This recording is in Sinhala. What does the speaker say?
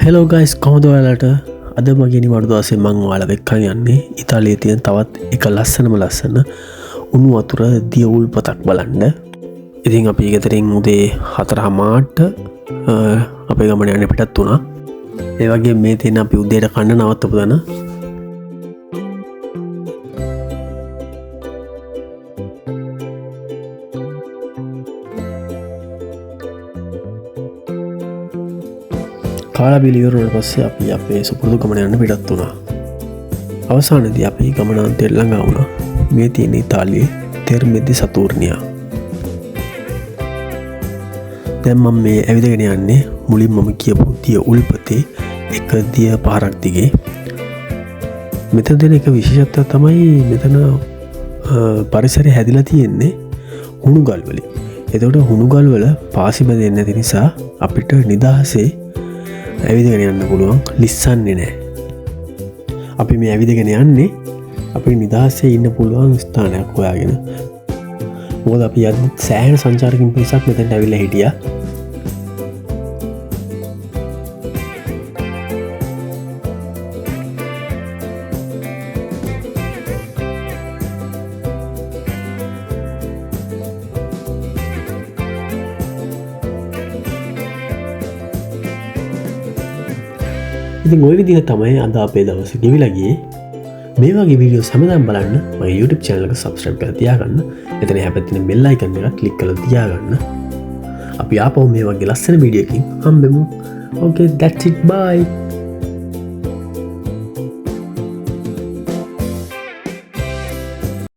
හෙලෝ ගයිස් කොහොමද ඔයාලට අද මගේ නිවඩු දවසේ මං ඔයාලා එක්කන් යන්නේ ඉතාලියේ තියෙන තවත් එක ලස්සනම ලස්සන උණු වතුර දිය උල්පතක් බලන්න. ඉතින් අපි ගෙදරින් උදේ 4:00ට අපේ ගමන යන්න පිටත් වුණා. ඒ වගේ මේ තියෙන අපි උදේට කන්න නවත්තපු දන කාලා බිලිවරුවට පස්සේ අපි අපේ සුපුරුදු ගමන යන්න පිටත් වුණා. අවසානයේදී අපි ගමන අන්තයට ළඟා වුණා. මේ තියෙන ඉතාලියේ තෙර්මෙදි සතූර්නියා. දැන් මම මේ ඇවිදගෙන යන්නේ මුලින්ම මම කියපු දිය උල්පතේ එක දිය පාරක් දිගේ. මෙතන දෙන එක විශේෂත්වය තමයි මෙතන පරිසරය හැදිලා තියෙන්නේ හුණු ගල් වලින්. එතකොට හුණු ගල් වල පාසි බැඳෙන්නේ නැති නිසා අපිට නිදහසේ ඇවිදගෙන යන්න පුළුවන්, ලිස්සන්නේ නැහැ. අපි මේ ඇවිදගෙන යන්නේ අපි නිදහසේ ඉන්න පුළුවන් ස්ථානයක් හොයාගෙන. මොකද අපි යද්දි සෑහෙන සංචාරකින් පිරිසක් මෙතනට ඇවිල්ලා හිටියා. ඉතින් ඔය විදිහ තමයි අද අපේ දවස ගෙවිලා ගියේ. මේ වගේ වීඩියෝ හැමදාම බලන්න මගේ YouTube channel එක subscribe කරලා තියාගන්න. එතන එහා පැත්තේ bell icon එක click කරලා තියාගන්න. අපි ආපහු මේ වගේ ලස්සන වීඩියෝ එකකින් හම්බෙමු. Okay, that's it. Bye.